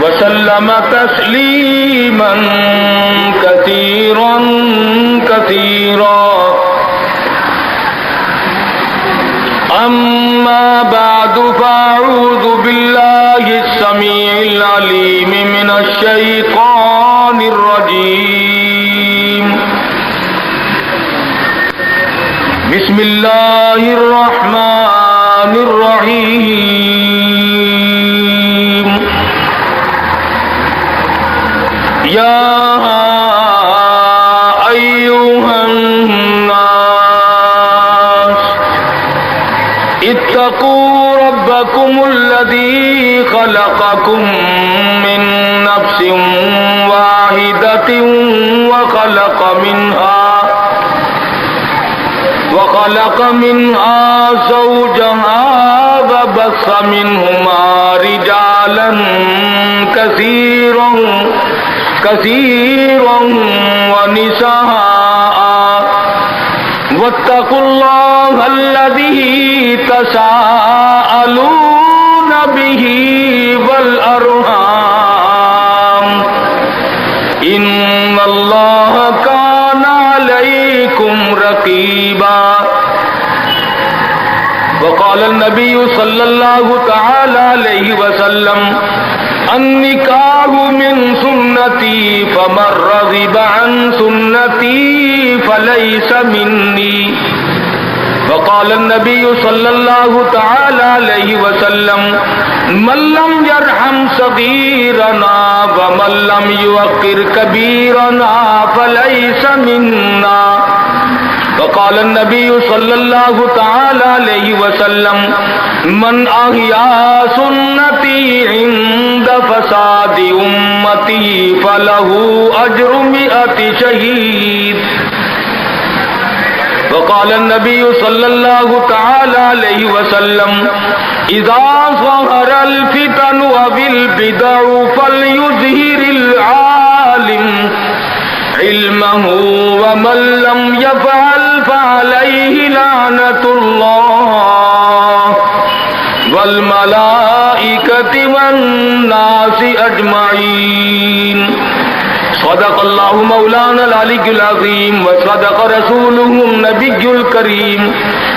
وسلم تسليما كثيرا كثيرا. أما بعد فأعوذ بالله السميع العليم من الشيطان الرجيم. بسم الله الرحمن الرحيم. يا أيها الناس اتقوا ربكم الذي خلقكم من نفس واحدة وخلق منها زوجها وبث منهما رجالا كثيرا ونساء. واتقوا الله الذي تساءلون به والأرحام إن الله كان عليكم رقيبا. وقال النبي صلى الله تعالى عليه وسلم النکاح من سنتی فمن رغب عن سنتی فلیس منی. وقال النبي صلى الله تعالى عليه وسلم من لم يرحم صغيرنا ومن لم يوقر كبيرنا فليس منا. وقال النبي صلى الله تعالى عليه وسلم من أحيا سنتي عند فساد أمتي فله أجر 100 شهيد. وقال النبي صلى الله تعالى عليه وسلم إذا ظهر الفتن وبالبدع فليظهر العالم علمه ومن لم يفعل فعليه لعنة الله والملائكة والناس أجمعين. صدق الله مولانا العلي العظيم وصدق رسوله النبي الكريم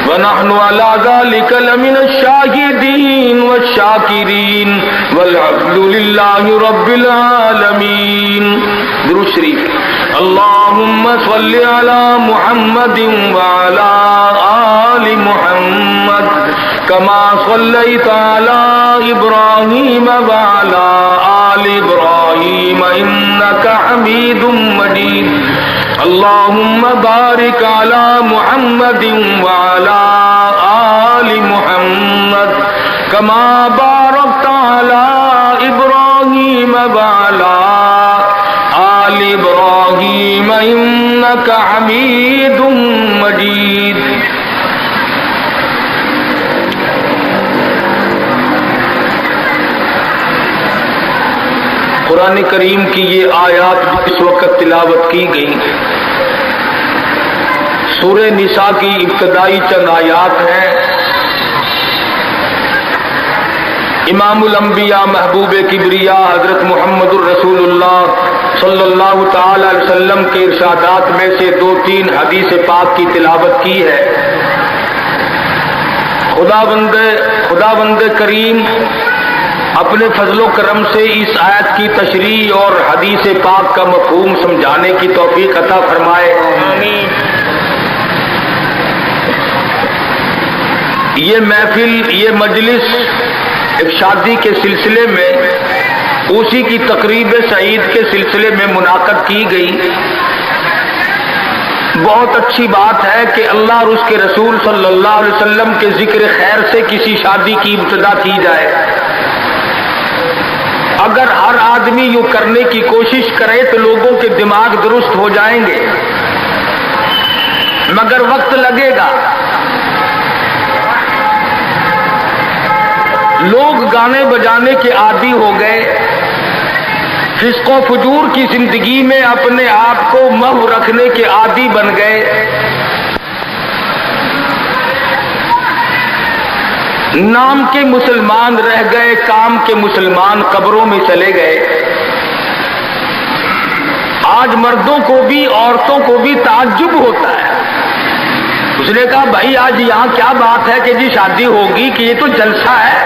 ونحن على ذلك لمن الشاهدين والشاكرين والحمد لله رب العالمين. درود شریف. اللهم صل على محمد وعلى آل محمد كما صليت على إبراهيم وعلى آل إبراهيم إنك حميد مجيد. اللهم بارك على محمد وعلى آل محمد كما باركت على إبراهيم وعلى آل إبراهيم إنك حميد مجيد. قرآن کریم کی یہ آیات اس وقت تلاوت کی گئی سورہ نساء کی ابتدائی چند آیات ہیں. امام الانبیاء محبوب کبریا حضرت محمد الرسول اللہ صلی اللہ تعالی علیہ وسلم کے ارشادات میں سے 2-3 حدیث پاک کی تلاوت کی ہے. خداوند کریم اپنے فضل و کرم سے اس آیت کی تشریح اور حدیث پاک کا مفہوم سمجھانے کی توفیق عطا فرمائے. آمین. یہ محفل، یہ مجلس ایک شادی کے سلسلے میں، اسی کی تقریب سعید کے سلسلے میں منعقد کی گئی. بہت اچھی بات ہے کہ اللہ اور اس کے رسول صلی اللہ علیہ وسلم کے ذکر خیر سے کسی شادی کی ابتدا کی جائے. اگر ہر آدمی یوں کرنے کی کوشش کرے تو لوگوں کے دماغ درست ہو جائیں گے، مگر وقت لگے گا. لوگ گانے بجانے کے عادی ہو گئے، فسق و فجور کی زندگی میں اپنے آپ کو محو رکھنے کے عادی بن گئے. نام کے مسلمان رہ گئے، کام کے مسلمان قبروں میں چلے گئے۔ آج مردوں کو بھی عورتوں کو بھی تعجب ہوتا ہے۔ اس نے کہا بھائی آج یہاں کیا بات ہے کہ جی شادی ہوگی، کہ یہ تو جلسہ ہے۔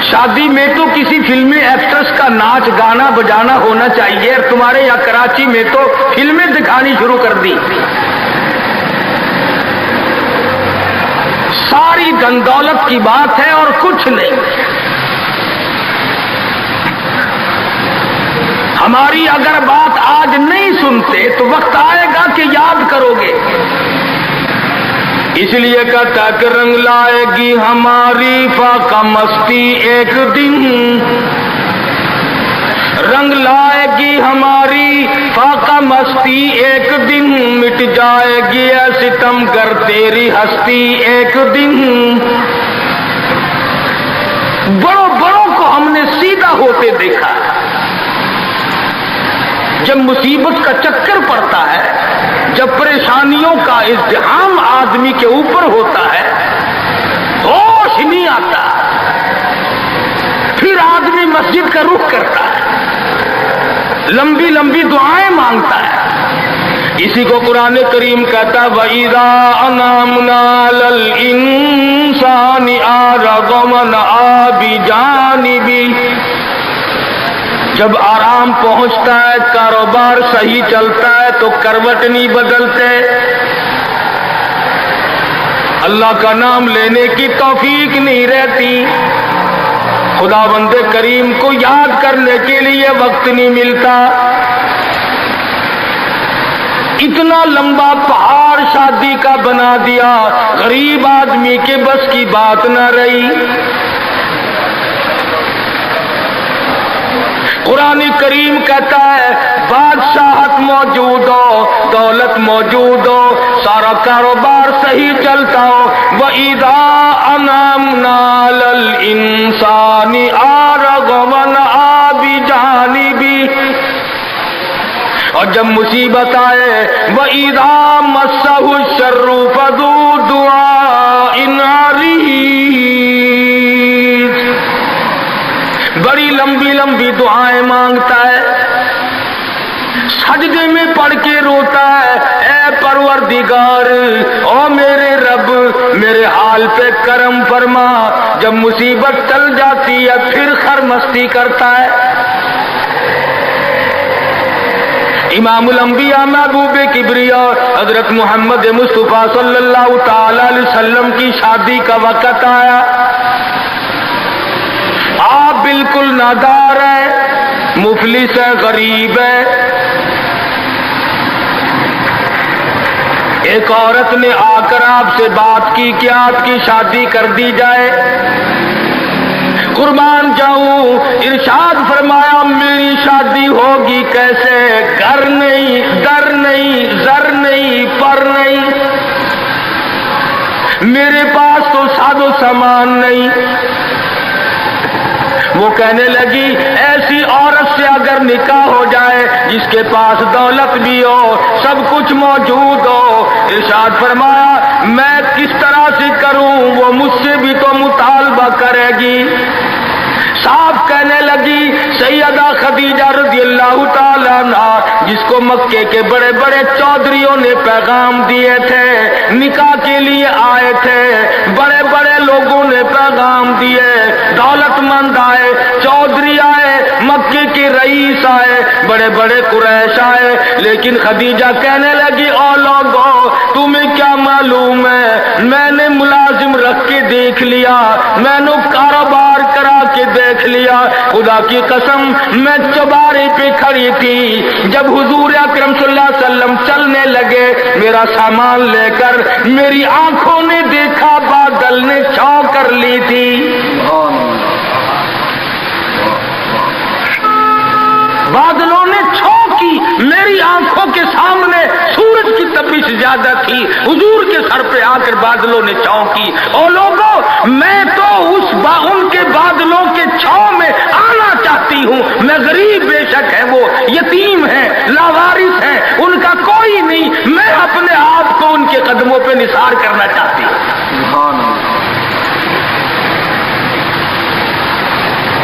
شادی میں تو کسی فلمی ایکٹرس کا ناچ گانا بجانا ہونا چاہیے، اور تمہارے یہاں کراچی میں تو فلمیں دکھانی شروع کر دی۔ ساری دن دولت کی بات ہے اور کچھ نہیں۔ ہماری اگر بات آج نہیں سنتے تو وقت آئے گا کہ یاد کرو گے۔ اس لیے کہتا کہ رنگ لائے گی ہماری فاقہ مستی ایک دن، رنگ لائے گی ہماری فاقہ مستی ایک دن، مٹ جائے گی اے ستم گر تیری ہستی ایک دن۔ بڑوں بڑوں کو ہم نے سیدھا ہوتے دیکھا ہے۔ جب مصیبت کا چکر پڑتا ہے، جب پریشانیوں کا ازدحام آدمی کے اوپر ہوتا ہے، ہوش نہیں آتا، پھر آدمی مسجد کا رخ کرتا ہے، لمبی لمبی دعائیں مانگتا ہے۔ اسی کو قرآن کریم کہتا ہے وَإِذَا أَنْعَمْنَا عَلَى الْإِنسَانِ أَعْرَضَ وَنَأَىٰ بِجَانِبِهِ۔ جب آرام پہنچتا ہے، کاروبار صحیح چلتا ہے تو کروٹ نہیں بدلتے، اللہ کا نام لینے کی توفیق نہیں رہتی، خدا بند کریم کو یاد کرنے کے لیے وقت نہیں ملتا۔ اتنا لمبا پہاڑ شادی کا بنا دیا، غریب آدمی کے بس کی بات نہ رہی۔ قرآن کریم کہتا ہے بادشاہت موجود ہو، دولت موجود ہو، سارا کاروبار صحیح چلتا ہو، وَإِذَا أَنْعَمْنَا عَلَى الْإِنسَانِ أَعْرَضَ وَنَأَىٰ بِجَانِبِهِ۔ اور جب مصیبت آئے وَإِذَا مَسَّهُ الشَّرُّ فَذُو دُعَاءٍ عَرِيضٍ، بڑی لمبی لمبی دعائیں مانگتا ہے، سجدے میں پڑھ کے روتا ہے، اے پروردگار، او میرے رب، میرے حال پہ کرم فرما۔ جب مصیبت ٹل جاتی ہے پھر خرمستی کرتا ہے۔ امام الانبیاء محبوب کبریا حضرت محمد مصطفیٰ صلی اللہ تعالی علیہ وسلم کی شادی کا وقت آیا، آپ بالکل نادار ہیں، مفلس ہے، غریب ہے۔ ایک عورت نے آ کر آپ سے بات کی کہ آپ کی شادی کر دی جائے۔ قربان جاؤں، ارشاد فرمایا میری شادی ہوگی کیسے؟ گھر نہیں، در نہیں، زر نہیں، پر نہیں، میرے پاس تو ساز و سامان نہیں۔ وہ کہنے لگی ایسی عورت سے اگر نکاح ہو جائے جس کے پاس دولت بھی ہو، سب کچھ موجود ہو، ارشاد فرمایا میں کس طرح سے کروں؟ وہ مجھ سے بھی تو مطالبہ کرے گی۔ صاحب کہنے لگی سیدہ خدیجہ رضی اللہ تعالیٰ عنہ، جس کو مکے کے بڑے بڑے چودھریوں نے پیغام دیے تھے، نکاح کے لیے آئے تھے، بڑے بڑے لوگوں نے پیغام دیے، دولت مند آئے، چودھری آئے، مکے کے رئیس آئے، بڑے بڑے قریش آئے، لیکن خدیجہ کہنے لگی او لوگو تمہیں کیا معلوم ہے، میں نے ملازم رکھ کے دیکھ لیا، میں نے کاروبار کرا کے دیکھ لیا، خدا کی قسم میں چوبارے پہ کھڑی تھی، جب حضور اکرم صلی اللہ علیہ وسلم چلنے لگے میرا سامان لے کر، میری آنکھوں نے دیکھا بادل نے چھاؤ کر لی تھی۔ بادلوں نے چھاؤ کی، میری آنکھوں کے سامنے سورج کی تپش زیادہ تھی، حضور کے سر پہ آ کر بادلوں نے چھاؤ کی۔ اور لوگوں میں تو ان کے بادلوں کے چھاؤ میں آنا چاہتی ہوں، میں غریب بے شک ہے، وہ یتیم ہیں، لاوارث ہیں، ان کا کوئی نہیں، میں اپنے آپ کو ان کے قدموں پہ نثار کرنا چاہتی ہوں۔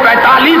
45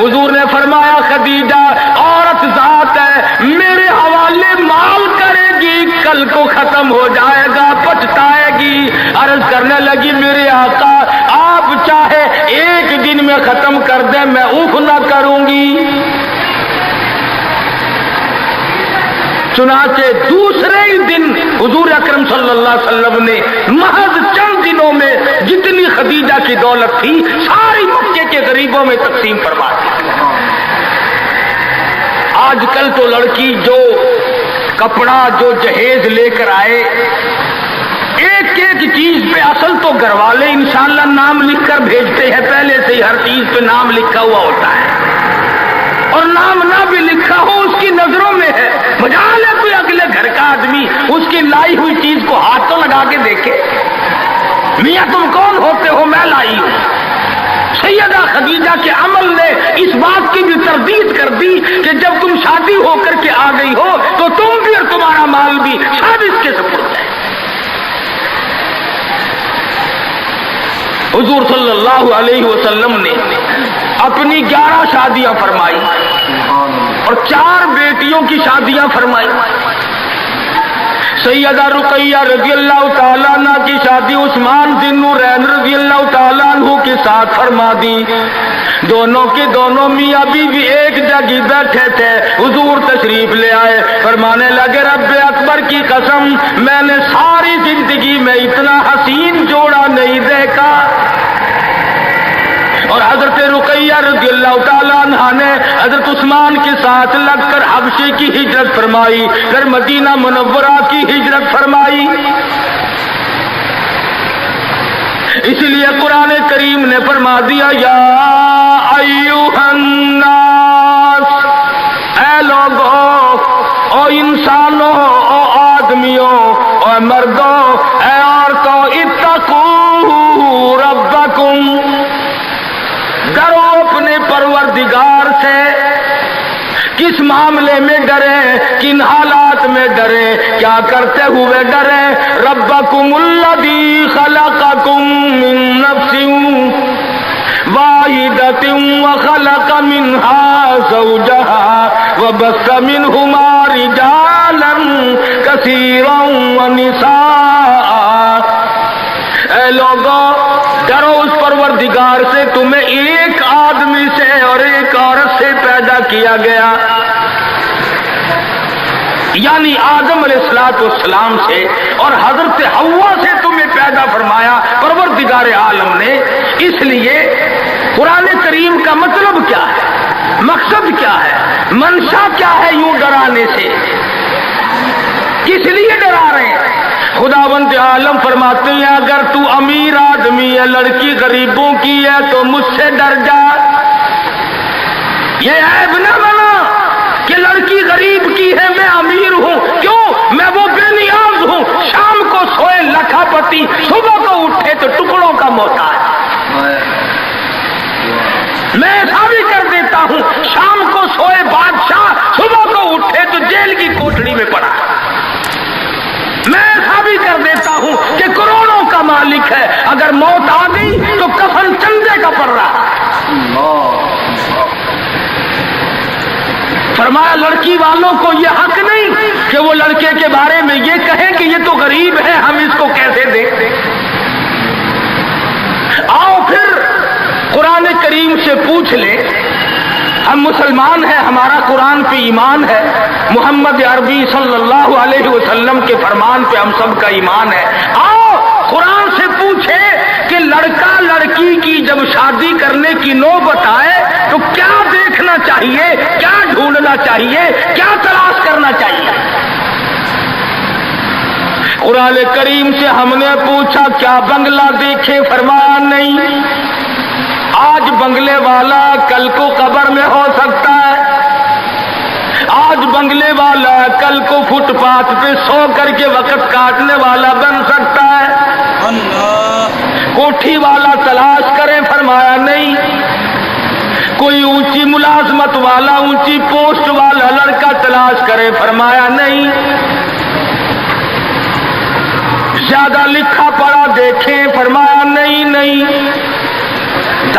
حضور نے فرمایا خدیجہ عورت ذات ہے، میرے حوالے مال کرے گی، کل کو ختم ہو جائے گا، پچھتائے گی۔ عرض کرنے لگی میرے آقا آپ چاہے ایک دن میں ختم کر دیں، میں اف نہ کروں گی۔ چنانچہ دوسرے ہی دن حضور اکرم صلی اللہ علیہ وسلم نے محض چند دنوں میں جتنی خدیجہ کی دولت تھی ساری مکے کے غریبوں میں تقسیم فرما دی۔ آج کل تو لڑکی جو کپڑا جو جہیز لے کر آئے، ایک ایک چیز پہ اصل تو گھر والے انشاءاللہ نام لکھ کر بھیجتے ہیں، پہلے سے ہی ہر چیز پہ نام لکھا ہوا ہوتا ہے، اور نام نہ بھی لکھا ہو اس کی نظروں میں ہے، مجال ہے کوئی اگلے گھر کا آدمی اس کی لائی ہوئی چیز کو ہاتھ تو لگا کے دیکھے، میاں تم کون ہوتے ہو، میں لائی ہوں۔ سیدہ خدیجہ کے عمل نے اس بات کی بھی تردید کر دی کہ جب تم شادی ہو کر کے آ گئی ہو تو تم بھی اور تمہارا مال بھی شادی کے سپرد ہے۔ حضور صلی اللہ علیہ وسلم نے اپنی 11 شادیاں فرمائی اور 4 بیٹیوں کی شادیاں فرمائی۔ سیدہ رقیہ رضی اللہ تعالیٰ عنہ کی شادی عثمان ذی النورین رضی اللہ تعالیٰ عنہ کے ساتھ فرما دی۔ دونوں کے دونوں میاں بیوی ایک جگہ بیٹھے تھے، حضور تشریف لے آئے، فرمانے لگے رب اکبر کی قسم میں نے ساری زندگی میں اتنا حسین جوڑا نہیں دیکھا۔ اور حضرت رقیہ رضی اللہ تعالیٰ عنہ نے حضرت عثمان کے ساتھ لگ کر حبشے کی ہجرت فرمائی، پھر مدینہ منورہ کی ہجرت فرمائی۔ اس لیے قرآن کریم نے فرما دیا یا ایھا الناس، اے لوگوں، او انسانوں، او آدمیوں، او مردوں، اے عورتوں، اتقوا ربکم، ڈرو اپنے پروردگار سے۔ کس معاملے میں ڈریں، کن حالات میں ڈریں، کیا کرتے ہوئے ڈریں؟ ربکم الذی خلقکم من نفس واحدۃ وخلق منها زوجها وبث منهما رجالا کثیرا ونساء۔ اے لوگوں ڈرو اس پروردگار سے، تمہیں ایک آدمی سے اور ایک عورت سے پیدا کیا گیا، یعنی آدم علیہ السلام سے اور حضرت حوا سے تمہیں پیدا فرمایا پروردگار عالم نے۔ اس لیے قرآن کریم کا مطلب کیا ہے، مقصد کیا ہے، منشا کیا ہے یوں ڈرانے سے، کس لیے ڈرا رہے ہیں؟ خداوند عالم فرماتے ہیں اگر تو امیر آدمی ہے، لڑکی غریبوں کی ہے تو مجھ سے ڈر جا۔ یہ عیب نہ بنا کہ لڑکی غریب کی ہے میں امیر ہوں، کیوں؟ میں وہ بے نیاز ہوں، شام کو سوئے لکھا پتی، صبح کو اٹھے تو ٹکڑوں کا محتاج۔ میں ایسا بھی کر دیتا ہوں، شام کو سوئے بادشاہ، صبح کو اٹھے تو جیل کی کوٹڑی میں پڑا۔ میں ایسا بھی کر دیتا ہوں کہ کروڑوں کا مالک ہے، اگر موت آ گئی تو کفن چندے کا پڑ رہا۔ فرمایا لڑکی والوں کو یہ حق نہیں کہ وہ لڑکے کے بارے میں یہ کہیں کہ یہ تو غریب ہے، ہم اس کو کیسے دیکھتے۔ آؤ پھر قرآن کریم سے پوچھ لیں، ہم مسلمان ہیں، ہمارا قرآن پہ ایمان ہے، محمد عربی صلی اللہ علیہ وسلم کے فرمان پہ ہم سب کا ایمان ہے۔ آؤ قرآن سے پوچھے کہ لڑکا لڑکی کی جب شادی کرنے کی نوبت آئے تو کیا دیکھنا چاہیے، کیا ڈھونڈنا چاہیے، کیا تلاش کرنا چاہیے؟ قرآن کریم سے ہم نے پوچھا کیا بنگلہ دیکھے؟ فرمایا نہیں۔ آج بنگلے والا کل کو قبر میں ہو سکتا ہے، آج بنگلے والا کل کو فٹ پاتھ پہ سو کر کے وقت کاٹنے والا بن سکتا ہے۔ کوٹھی والا تلاش کرے؟ فرمایا نہیں۔ کوئی اونچی ملازمت والا، اونچی پوسٹ والا لڑکا تلاش کرے؟ فرمایا نہیں۔ زیادہ لکھا پڑھا دیکھیں؟ فرمایا نہیں۔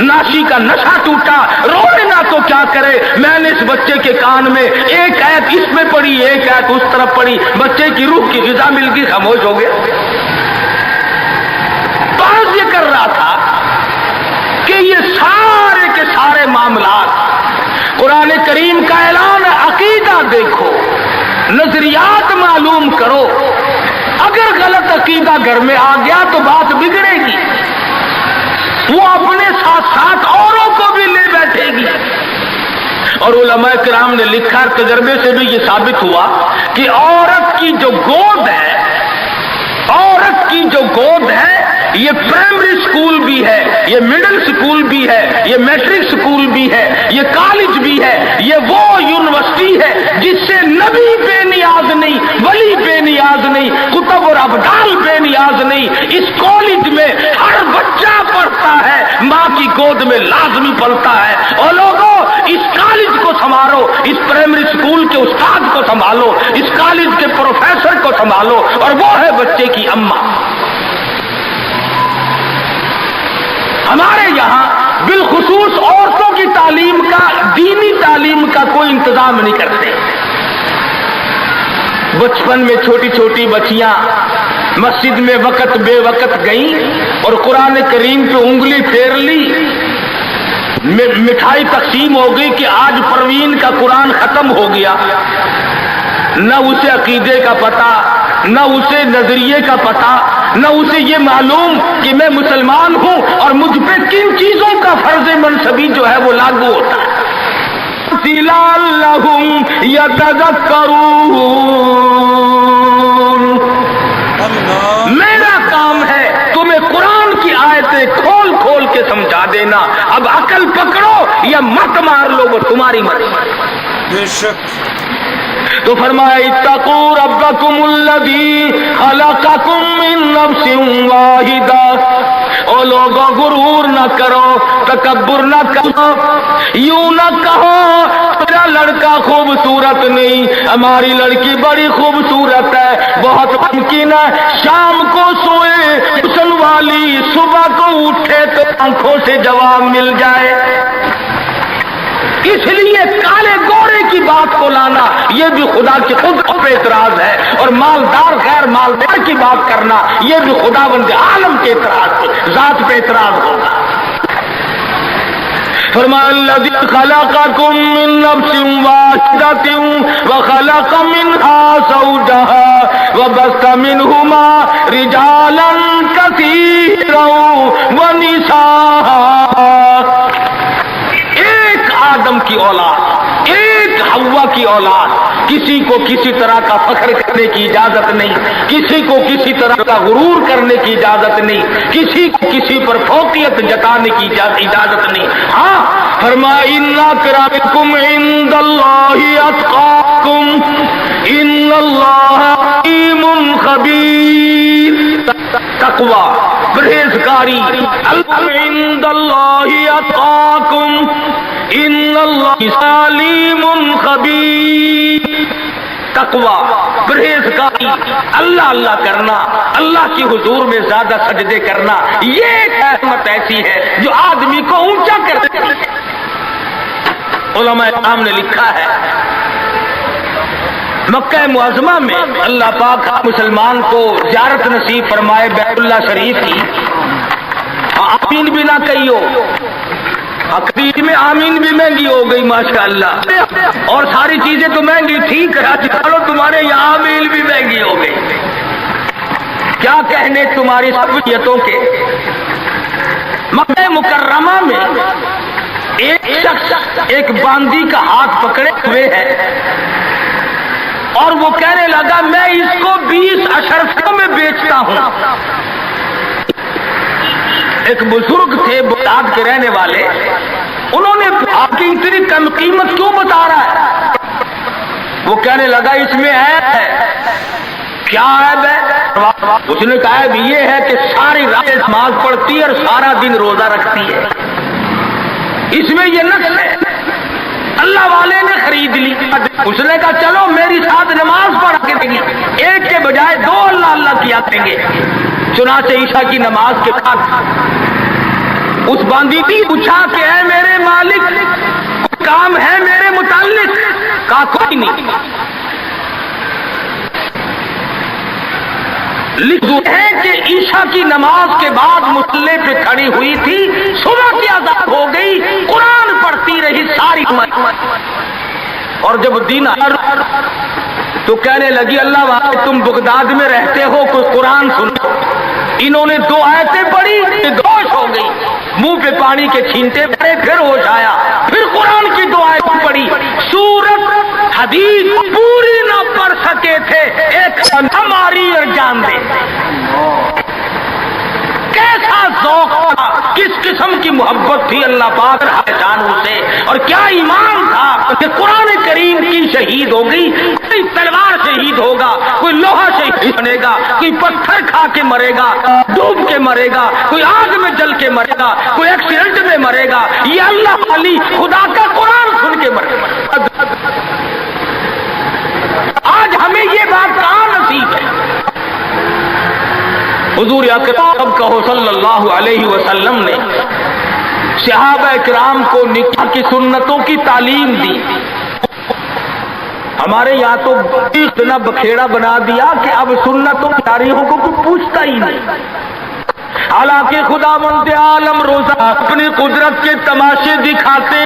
ناشی کا نشہ ٹوٹا، روئے نہ تو کیا کرے۔ میں نے اس بچے کے کان میں ایک آیت اس میں پڑھی، ایک آیت اس طرف پڑھی، بچے کی روح کی غذا مل گئی، خاموش ہو گیا۔ بات یہ کر رہا تھا کہ یہ سارے کے سارے معاملات قرآن کریم کا اعلان ہے، عقیدہ دیکھو، نظریات معلوم کرو۔ اگر غلط عقیدہ گھر میں آ گیا تو بات بگڑے گی، وہ اپنے ساتھ ساتھ اوروں کو بھی لے بیٹھے گی۔ اور علماء کرام نے لکھا، تجربے سے بھی یہ ثابت ہوا کہ عورت کی جو گود ہے، عورت کی جو گود ہے، یہ پرائمری سکول بھی ہے، یہ مڈل سکول بھی ہے، یہ میٹرک سکول بھی ہے، یہ کالج بھی ہے، یہ وہ یونیورسٹی ہے جس سے نبی بے نیاز نہیں، ولی بے نیاز نہیں، کتب اور ابدال بے نیاز نہیں۔ اس کالج میں ہر بچہ پڑھتا ہے، ماں کی گود میں لازمی پلتا ہے۔ اور لوگوں، اس کالج کو سنبھالو، اس پرائمری سکول کے استاد کو سنبھالو، اس کالج کے پروفیسر کو سنبھالو، اور وہ ہے بچے کی اماں۔ ہمارے یہاں بالخصوص عورتوں کی تعلیم کا، دینی تعلیم کا کوئی انتظام نہیں کرتے۔ بچپن میں چھوٹی چھوٹی بچیاں مسجد میں وقت بے وقت گئیں اور قرآن کریم پہ انگلی پھیر لی، مٹھائی تقسیم ہو گئی کہ آج پروین کا قرآن ختم ہو گیا۔ نہ اسے عقیدے کا پتہ، نہ اسے نظریے کا پتہ، نہ اسے یہ معلوم کہ میں مسلمان ہوں اور مجھ پہ کن چیزوں کا فرض منصبی جو ہے وہ لاگو ہوتا ہے۔ لعلہم یتذکرون، میرا کام ہے تمہیں قرآن کی آیتیں کھول کھول کے سمجھا دینا۔ اب عقل پکڑو یا مت مار لو، وہ تمہاری مرضی۔ بے شک۔ تو فرمایا اتقوا ربکم الذی خلقکم من نفس واحدہ۔ او لوگوں، غرور نہ کرو، تکبر نہ کرو، یوں نہ کہو میرا لڑکا خوبصورت نہیں، ہماری لڑکی بڑی خوبصورت ہے۔ بہت ممکن ہے شام کو سوئے حسن والی، صبح کو اٹھے تو آنکھوں سے جواب مل جائے۔ اس لیے کالے گورے کی بات کو لانا یہ بھی خدا کی خود پہ اعتراض ہے، اور مالدار غیر مالدار کی بات کرنا یہ بھی خداوند عالم کے اعتراض پہ، ذات پہ اعتراض ہوگا۔ فرمایا الذی خلقکم من نفس واحدۃ وخلق منها زوجها وبث منهما رجالا كثيرا ونساء۔ آدم کی اولاد، ایک حوا کی اولاد، کسی کو کسی طرح کا فخر کرنے کی اجازت نہیں، کسی کو کسی طرح کا غرور کرنے کی اجازت نہیں، کسی کو کسی پر فوقیت جتانے کی اجازت نہیں۔ ہاں فرمایا ان اکرمکم عند اللہ اتقاکم ان اللہ علیم خبیر۔ تقوی، پرہیزگاری، عند اللہ اتقاکم ان اللہ علیم خبیر۔ تقوی، پرہیزگاری، اللہ اللہ کرنا، اللہ کے حضور میں زیادہ سجدے کرنا، یہ ایک حکمت ایسی ہے جو آدمی کو اونچا کر دیتی ہے۔ علماء کرام نے لکھا ہے مکہ معظمہ میں اللہ پاک مسلمان کو زیارت نصیب فرمائے بیت اللہ شریف کی، آمین بھی نہ کہیو، عقید میں آمین بھی مہنگی ہو گئی ماشاءاللہ، اور ساری چیزیں تو مہنگی تھی، کراچی والوں تمہارے یہاں آمین بھی مہنگی ہو گئی۔ کیا کہنے تمہاری سبیتوں کے۔ مکہ مکرمہ میں ایک شخص ایک باندی کا ہاتھ پکڑے ہوئے ہے اور وہ کہنے لگا میں اس کو 20 اشرفیوں میں بیچتا ہوں۔ ایک بزرگ تھے بغداد کے رہنے والے، انہوں نے آپ کی اتنی کم قیمت کیوں بتا رہا ہے؟ وہ کہنے لگا اس میں عیب ہے۔ کیا عیب ہے؟ اس نے کہا عیب یہ ہے کہ ساری رات نماز پڑھتی ہے اور سارا دن روزہ رکھتی ہے، اس میں یہ نقص ہے۔ اللہ والے نے خرید لی۔ اس نے کہا چلو میری ساتھ نماز پڑھ کے دیں گے، ایک کے بجائے 2 اللہ اللہ کیا کریں گے۔ چنانچہ عشاء کی نماز کے بعد اس باندی نے پوچھا کہ اے میرے مالک کوئی کام ہے میرے متعلق؟ کہا کوئی نہیں۔ لکھتے ہیں کہ عشاء کی نماز کے بعد مصلے پہ کھڑی ہوئی تھی، صبح کی اذان ہو گئی، قرآن پڑھتی رہی ساری امت، اور جب دن آیا تو کہنے لگی اللہ والے تم بغداد میں رہتے ہو، کوئی قرآن سنو۔ انہوں نے 2 آیتیں پڑھی، ہوش ہو گئی، منہ پہ پانی کے چھینٹے پڑے، پھر ہوش آیا، پھر قرآن کی 2 آیتیں پڑھی، سورت حدیث پوری نہ پڑھ سکے تھے، ایک ہماری اور جان دے۔ کیسا ذوق تھا، کس قسم کی محبت تھی اللہ پاک جانوں سے، اور کیا ایمان تھا کہ قرآن کریم کی شہید ہو گئی۔ کوئی تلوار شہید ہوگا، کوئی لوہا شہید بنے گا، کوئی پتھر کھا کے مرے گا، ڈوب کے مرے گا، کوئی آگ میں جل کے مرے گا، کوئی ایکسیڈنٹ میں مرے گا، یہ اللہ علی خدا کا قرآن سن کے مرے گا۔ آج ہمیں یہ بات کہاں نصیب ہے؟ حضور اکرم کہو صلی اللہ علیہ وسلم نے صحابہ کرام کو نکاح کی سنتوں کی تعلیم دی۔ ہمارے یہاں تو اتنا بکھیڑا بنا دیا کہ اب سنتوں کی تاریخوں کو کوئی پوچھتا ہی نہیں۔ حالانکہ خداوند عالم روزہ اپنی قدرت کے تماشے دکھاتے،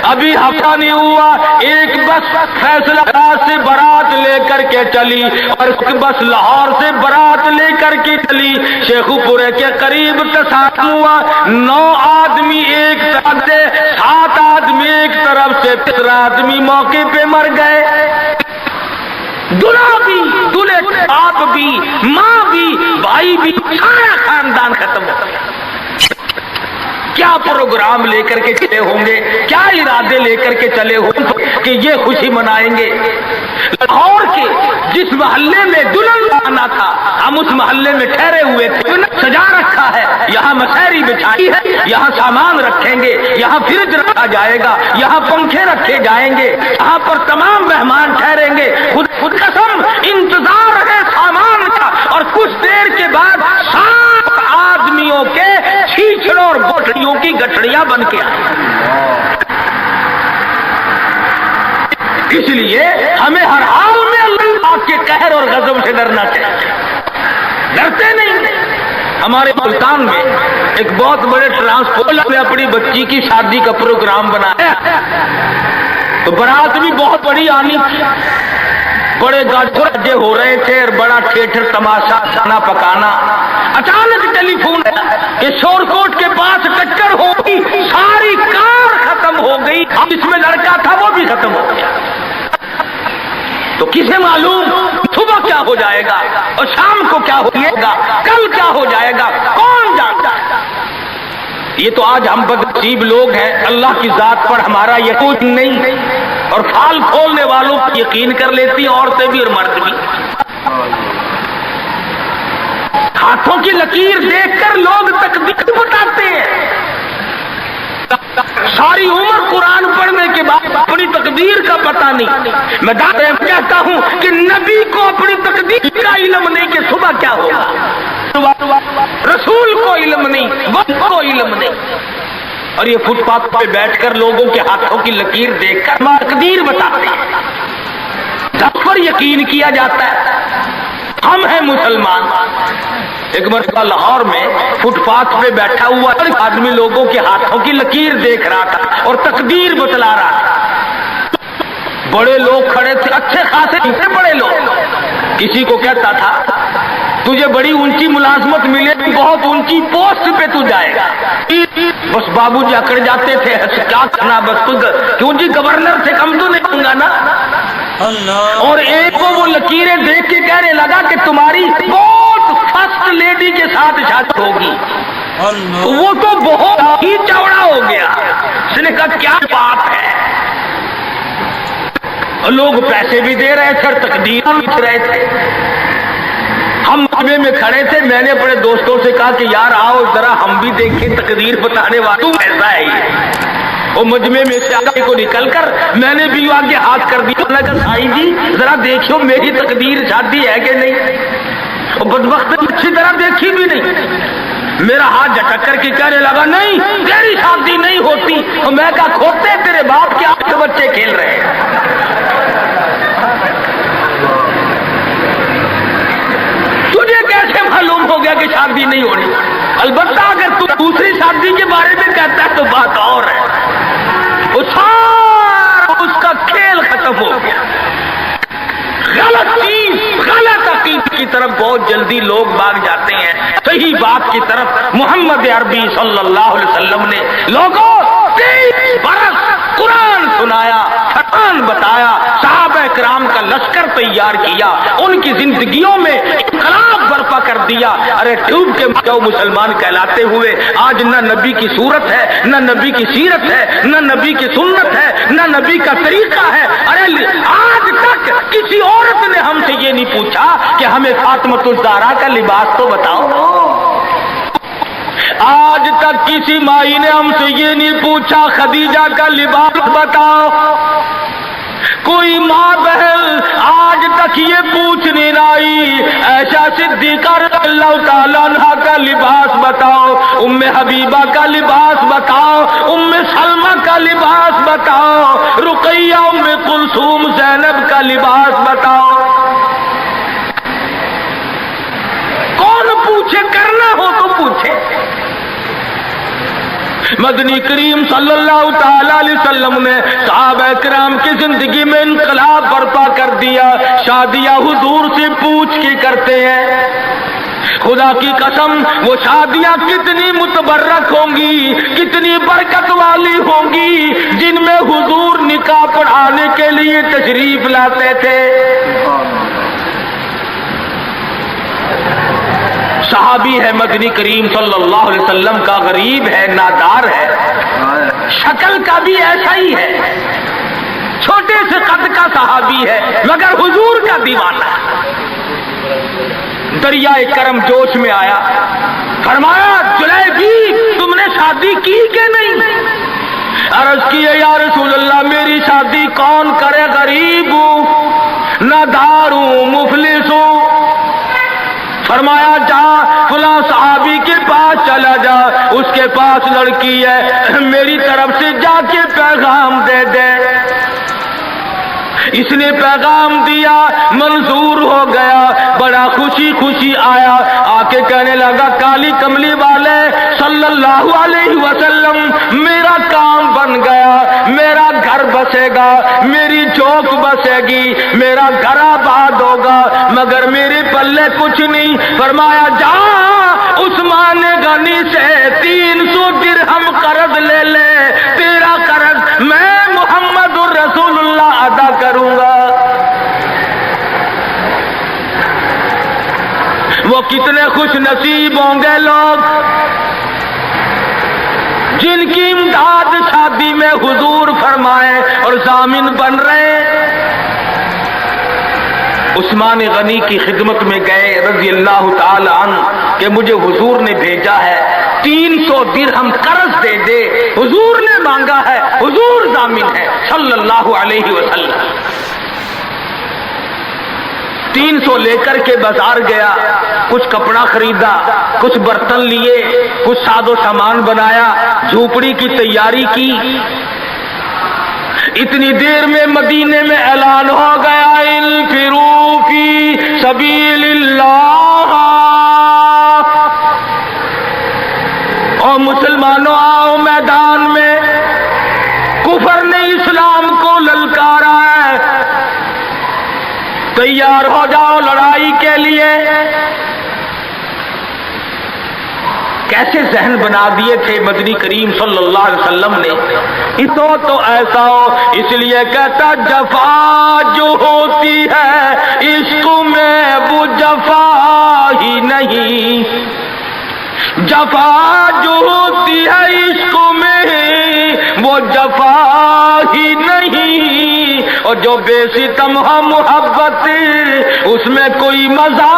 ابھی ہفتہ نہیں ہوا ایک بس فیصلہ آباد سے بارات لے کر کے چلی، اور ایک بس لاہور سے بارات لے کر کے چلی، شیخو پورے کے قریب تصادم ہوا، 9 آدمی ایک طرف سے، 7 آدمی ایک طرف سے، 3 آدمی موقع پہ مر گئے۔ دلہا بھی، دلہے باپ بھی، ماں بھی، بھائی بھی، سارا خاندان ختم ہو گیا۔ کیا پروگرام لے کر کے چلے ہوں گے، کیا ارادے لے کر کے چلے ہوں گے کہ یہ خوشی منائیں گے؟ لاہور کے جس محلے میں دلہن آنا تھا، ہم اس محلے میں ٹھہرے ہوئے تھے، سجا رکھا ہے، یہاں مسحری بچھائی ہے، یہاں سامان رکھیں گے، یہاں فریج رکھا جائے گا، یہاں پنکھے رکھے جائیں گے، یہاں پر تمام مہمان ٹھہریں گے، خود قسم انتظار ہے سامان کا، اور کچھ دیر کے بعد 7 آدمیوں کے چھیچڑوں اور گٹھڑیوں کی گٹھڑیاں بن کے آئیں۔ اس لیے ہمیں ہر حال میں اللہ کے قہر اور غضب سے ڈرنا چاہیے، ڈرتے نہیں۔ ہمارے ملتان میں ایک بہت بڑے ٹرانسپورٹ نے اپنی بچی کی شادی کا پروگرام بنایا، تو برات بھی بہت بڑی آنی تھی، بڑے گاجے ہو رہے تھے، اور بڑا ٹھیٹر تماشا کھانا پکانا۔ اچانک ٹیلی فون کہ شور کوٹ کے پاس ٹکر ہو گئی، ساری کار ختم ہو گئی، جس میں لڑکا تھا وہ بھی ختم ہو گیا۔ تو کسے معلوم صبح کیا ہو جائے گا، اور شام کو کیا ہو جائے گا، کل کیا ہو جائے گا، کون جانتا ہے؟ یہ تو آج ہم بدنصیب لوگ ہیں، اللہ کی ذات پر ہمارا یقین نہیں، اور پھال کھولنے والوں پر یقین کر لیتی ہیں، عورتیں بھی اور مرد بھی۔ ہاتھوں کی لکیر دیکھ کر لوگ تقدیر بتاتے ہیں، ساری عمر قرآن پڑھنے کے بعد اپنی تقدیر کا پتہ نہیں۔ میں کہتا ہوں کہ نبی کو اپنی تقدیر کا علم نہیں کہ صبح کیا ہوگا، رسول کو علم نہیں، وقت کو علم نہیں، اور یہ فٹ پاتھ پہ بیٹھ کر لوگوں کے ہاتھوں کی لکیر دیکھ کر تقدیر بتاتے ہیں، جب پر یقین کیا جاتا ہے۔ ہم ہیں مسلمان۔ ایک مرتبہ لاہور میں فٹ پاتھ پہ بیٹھا ہوا ایک آدمی لوگوں کے ہاتھوں کی لکیر دیکھ رہا تھا اور تقدیر بتلا رہا تھا۔ بڑے لوگ کھڑے تھے، اچھے خاصے بڑے لوگ، کسی کو کہتا تھا تجھے بڑی اونچی ملازمت ملے، بہت اونچی پوسٹ پہ تو جائے گا۔ بس بابو جی اکڑ جاتے تھے، کیا کرنا، بس تو کیوں جی گورنر سے کم تو نہیں ہوں گا نا۔ اور ایک کو وہ لکیریں دیکھ کے کہنے لگا کہ تمہاری بہت فرسٹ لیڈی کے ساتھ شادی ہوگی۔ وہ تو بہت ہی چوڑا ہو گیا، اس نے کہا کیا بات ہے۔ لوگ پیسے بھی دے رہے تھے اور تقدیر لکھ رہے تھے۔ ہم مجمع میں کھڑے تھے، میں نے اپنے دوستوں سے کہا کہ یار آؤ ذرا ہم بھی دیکھیں تقدیر بتانے والا ایسا ہے یہ۔ وہ مجمع میں سے آگے کو نکل کر میں نے بھی آگے ہاتھ کر دیا، میں نے کہا سائی جی ذرا دیکھو میری تقدیر شادی ہے کہ نہیں۔ اور بدبخت اچھی طرح دیکھی بھی نہیں۔ میرا ہاتھ جھٹک کر کے کہنے لگا نہیں تیری شادی نہیں ہوتی. اور میں کہا کھوتے تیرے باپ کے 8 بچے کھیل رہے ہیں. تجھے کیسے معلوم ہو گیا کہ شادی نہیں ہونی؟ البتہ اگر تو دوسری شادی کے بارے میں کہتا ہے تو بات اور ہے. اس کا کھیل ختم ہو گیا. غلط چیز غلط عقیدے کی طرف بہت جلدی لوگ بھاگ جاتے ہیں. صحیح بات کی طرف محمد عربی صلی اللہ علیہ وسلم نے لوگوں 23 برس قرآن سنایا، فرمان بتایا، صحابہ کرام کا لشکر تیار کیا، ان کی زندگیوں میں انقلاب برپا کر دیا. ارے ڈوب کے جو مسلمان کہلاتے ہوئے آج نہ نبی کی صورت ہے، نہ نبی کی سیرت ہے، نہ نبی کی سنت ہے، نہ نبی کا طریقہ ہے. ارے آج تک کسی عورت نے ہم سے یہ نہیں پوچھا کہ ہمیں فاطمۃ الزہرا کا لباس تو بتاؤ. آج تک کسی مائی نے ہم سے یہ نہیں پوچھا خدیجہ کا لباس بتاؤ. کوئی ماں بہن آج تک یہ پوچھ نہیں آئی عائشہ صدیقہ رضی اللہ تعالیٰ عنہا کا لباس بتاؤ، ام حبیبہ کا لباس بتاؤ، ام سلمہ کا لباس بتاؤ، رقیہ ام کلثوم زینب کا لباس بتاؤ. کون پوچھے؟ کرنا ہو تو پوچھے. مدنی کریم صلی اللہ تعالی علیہ وسلم نے صحابہ کرام کی زندگی میں انقلاب برپا کر دیا. شادیاں حضور سے پوچھ کے کرتے ہیں. خدا کی قسم وہ شادیاں کتنی متبرک ہوں گی، کتنی برکت والی ہوں گی جن میں حضور نکاح پڑھانے کے لیے تشریف لاتے تھے. صحابی ہے مدنی کریم صلی اللہ علیہ وسلم کا، غریب ہے، نادار ہے، شکل کا بھی ایسا ہی ہے، چھوٹے سے قد کا صحابی ہے مگر حضور کا دیوانہ. دریائے کرم جوش میں آیا، فرمایا جلیبی تم نے شادی کی کہ نہیں؟ عرض کی یا رسول اللہ میری شادی کون کرے، غریب ہوں، نادار ہوں، مفلس ہوں. فرمایا جا فلاں صحابی کے پاس چلا جا، اس کے پاس لڑکی ہے، میری طرف سے جا کے پیغام دے دے. اس نے پیغام دیا، منظور ہو گیا، بڑا خوشی خوشی آیا، آ کے کہنے لگا کالی کملی والے صلی اللہ علیہ وسلم میرا کام بن گیا، میرا گھر بسے گا، میری چوک بسے گی، میرا گھر آباد ہوگا، مگر میرے پلے کچھ نہیں. فرمایا جا عثمان غنی سے 300 درہم قرض لے لے، تیرا قرض میں محمد الرسول اللہ ادا کروں گا. وہ کتنے خوش نصیب ہوں گے لوگ جن کی امداد شادی میں حضور فرمائے اور ضامن بن رہے. عثمان غنی کی خدمت میں گئے رضی اللہ تعالی عنہ کہ مجھے حضور نے بھیجا ہے 300 درہم قرض دے دے، حضور نے مانگا ہے، حضور ضامن ہے صلی اللہ علیہ وسلم. 300 لے کر کے بازار گیا، کچھ کپڑا خریدا، کچھ برتن لیے، کچھ ساز و سامان بنایا، جھوپڑی کی تیاری کی. اتنی دیر میں مدینے میں اعلان ہو گیا انفروا فی سبیل اللہ، اور مسلمانوں آؤ میدان میں. کفر نے اسلام کو للکارا ہے، تیار ہو جاؤ لڑائی کے لیے. کیسے ذہن بنا دیے تھے مدنی کریم صلی اللہ علیہ وسلم نے. تو ایسا ہو، اس لیے کہتا جفا جو ہوتی ہے عشق میں وہ جفا ہی نہیں، جفا جو ہوتی ہے عشق میں وہ جفا ہی نہیں، اور جو بے ستم ہو محبت اس میں کوئی مزہ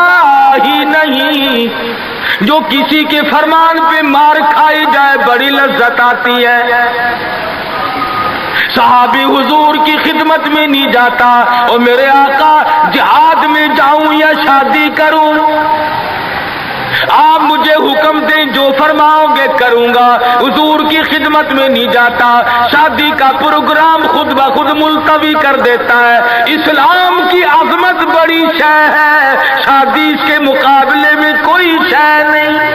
ہی نہیں. جو کسی کے فرمان پہ مار کھائی جائے بڑی لذت آتی ہے. صحابی حضور کی خدمت میں نہیں جاتا اور میرے آقا جہاد میں جاؤں یا شادی کروں، آپ مجھے حکم دیں جو فرماؤ گے کروں گا، حضور کی خدمت میں نہیں جاتا، شادی کا پروگرام خود بخود ملتوی کر دیتا ہے۔ اسلام کی عظمت بڑی شے ہے، شادی اس کے مقابلے میں کوئی شے نہیں۔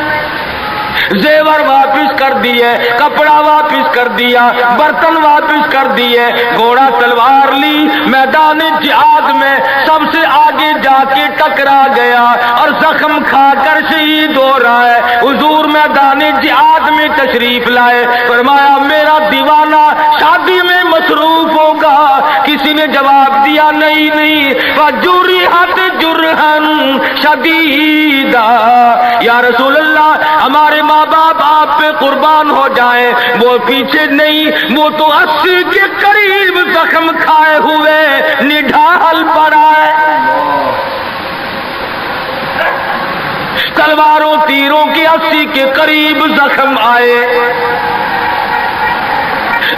زیور واپس کر دیے، کپڑا واپس کر دیا، برتن واپس کر دیے، گھوڑا تلوار لی، میدان جہاد میں سب سے آگے جا کے ٹکرا گیا اور زخم کھا کر شہید ہو رہا ہے۔ حضور میدان جہاد میں تشریف لائے، فرمایا میرا دیوانہ شادی میں مصروف ہوگا۔ کسی نے جواب دیا نہیں نہیں، فجرحت جرحا شدیدا، یا رسول اللہ ہمارے ماں باپ آپ پہ قربان ہو جائیں، وہ پیچھے نہیں، وہ تو 80 کے قریب زخم کھائے ہوئے نڈھال پڑا ہے، تلواروں تیروں کی 80 کے قریب زخم آئے۔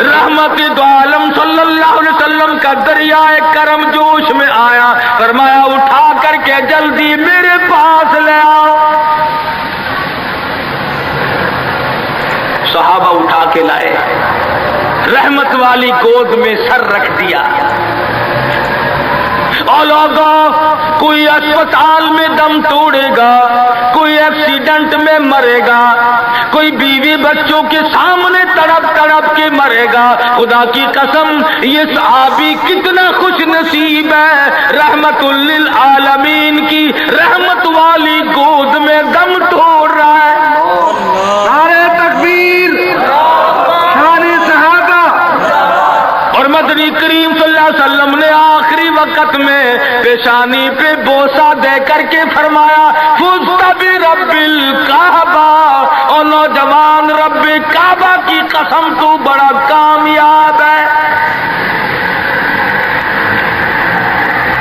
رحمت دو عالم صلی اللہ علیہ وسلم کا دریائے کرم جوش میں آیا، فرمایا اٹھا کر کے جلدی میرے پاس لے آؤ۔ صحابہ اٹھا کے لائے، رحمت والی گود میں سر رکھ دیا۔ اور لوگوں، کوئی اسپتال میں دم توڑے گا، کوئی ایکسیڈنٹ میں مرے گا، کوئی بیوی بچوں کے سامنے تڑپ تڑپ کے مرے گا۔ خدا کی قسم یہ صحابی کتنا خوش نصیب ہے، رحمت للعالمین کی رحمت والی گود میں دم توڑ رہا ہے۔ نعرہ تکبیر، شان صحابہ۔ اور مدنی کریم صلی اللہ علیہ وسلم نے آخری وقت میں پیشانی پہ بوسہ دے کر کے فرمایا فزت برب الکعبہ، اور نوجوان رب کعبہ کی قسم تو بڑا کامیاب ہے۔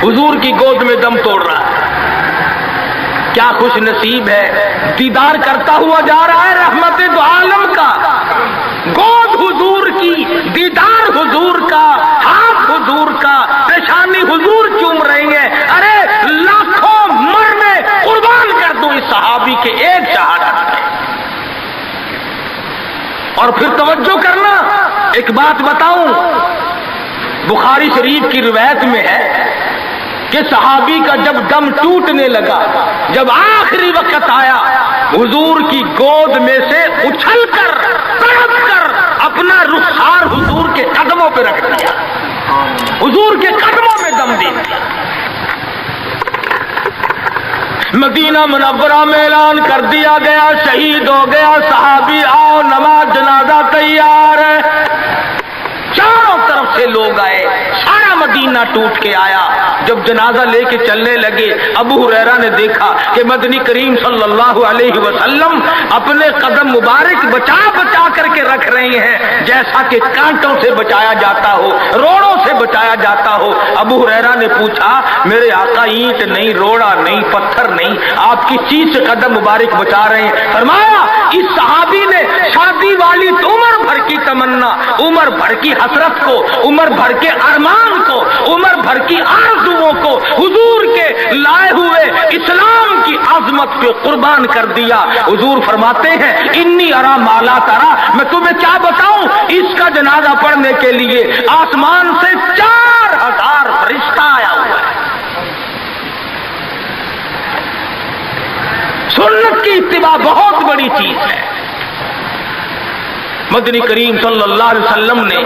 حضور کی گود میں دم توڑ رہا ہے، کیا خوش نصیب ہے، دیدار کرتا ہوا جا رہا ہے رحمت دو عالم کا، گود حضور کی، دیدار حضور کا، ہاتھ حضور کا، پیشانی حضور چوم رہی ہے۔ ارے لاکھوں مرنے قربان کر دو اس صحابی کے ایک شہادت میں۔ اور پھر توجہ کرنا، ایک بات بتاؤں، بخاری شریف کی روایت میں ہے کہ صحابی کا جب دم ٹوٹنے لگا، جب آخری وقت آیا، حضور کی گود میں سے اچھل کر تڑپ کر اپنا رخسار حضور کے قدموں پہ رکھ دیا، حضور کے قدموں میں دم دے دیا۔ مدینہ منورہ میں اعلان کر دیا گیا شہید ہو گیا صحابی، آؤ نماز جنازہ تیار ہے۔ چاروں طرف سے لوگ آئے، سارا مدینہ ٹوٹ کے آیا۔ جب جنازہ لے کے چلنے لگے، ابو ہریرہ نے دیکھا کہ مدنی کریم صلی اللہ علیہ وسلم اپنے قدم مبارک بچا بچا کر کے رکھ رہے ہیں، جیسا کہ کانٹوں سے بچایا جاتا ہو، روڑوں سے بچایا جاتا ہو۔ ابو ہریرہ نے پوچھا میرے آقا اینٹ نہیں، روڑا نہیں، پتھر نہیں، آپ کس چیز سے قدم مبارک بچا رہے ہیں؟ فرمایا اس صحابی نے شادی والی عمر بھر کی تمنا، عمر بھر کی حسرت کو، عمر بھر کے ارمان کو، عمر بھر کی آرزوؤں کو حضور کے لائے ہوئے اسلام کی عظمت پہ قربان کر دیا۔ حضور فرماتے ہیں انی ارا مالا ترا، میں تمہیں کیا بتاؤں، اس کا جنازہ پڑھنے کے لیے آسمان سے 4000 فرشتہ آیا ہوا ہے۔ سنت کی اتباع بہت بڑی چیز ہے۔ مدنی کریم صلی اللہ علیہ وسلم نے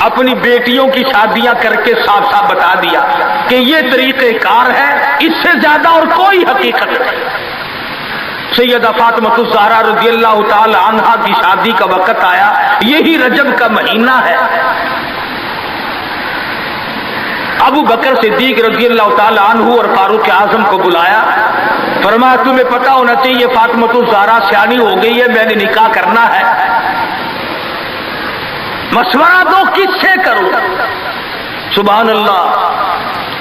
اپنی بیٹیوں کی شادیاں کر کے صاف صاف بتا دیا کہ یہ طریقہ کار ہے، اس سے زیادہ اور کوئی حقیقت نہیں۔ سیدہ فاطمہ الزہرا رضی اللہ تعالی عنہا کی شادی کا وقت آیا، یہی رجب کا مہینہ ہے۔ ابو بکر صدیق رضی اللہ تعالی عنہ اور فاروق اعظم کو بلایا، فرمایا تمہیں پتہ ہونا چاہیے فاطمہ الزہرا سیانی ہو گئی ہے، میں نے نکاح کرنا ہے، مشورہ دو کس سے کروں؟ سبحان اللہ،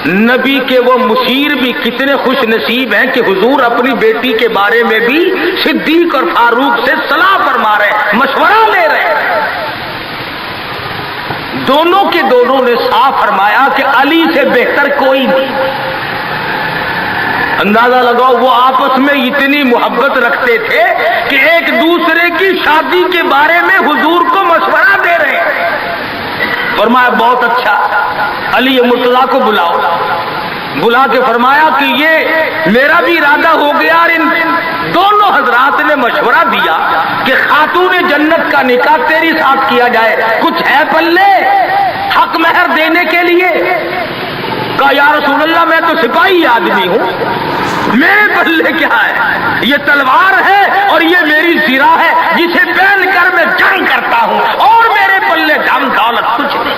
نبی کے وہ مشیر بھی کتنے خوش نصیب ہیں کہ حضور اپنی بیٹی کے بارے میں بھی صدیق اور فاروق سے صلاح فرما رہے، مشورہ لے رہے ہیں۔ دونوں کے دونوں نے صاف فرمایا کہ علی سے بہتر کوئی نہیں۔ اندازہ لگاؤ وہ آپس میں اتنی محبت رکھتے تھے کہ ایک دوسرے کی شادی کے بارے میں حضور کو مشورہ دے رہے ہیں۔ فرمایا بہت اچھا، علی مرتضیٰ کو بلاؤ۔ بلا کے فرمایا کہ یہ میرا بھی ارادہ ہو گیا، اور ان دونوں حضرات نے مشورہ دیا کہ خاتون جنت کا نکاح تیری ساتھ کیا جائے، کچھ ہے پلے حق مہر دینے کے لیے؟ کہا یا رسول اللہ میں تو سپاہی آدمی ہوں، میرے پلے کیا ہے؟ یہ تلوار ہے اور یہ میری زرہ ہے جسے پہن کر میں جنگ کرتا ہوں، اور میرے پلے دم دولت کچھ نہیں۔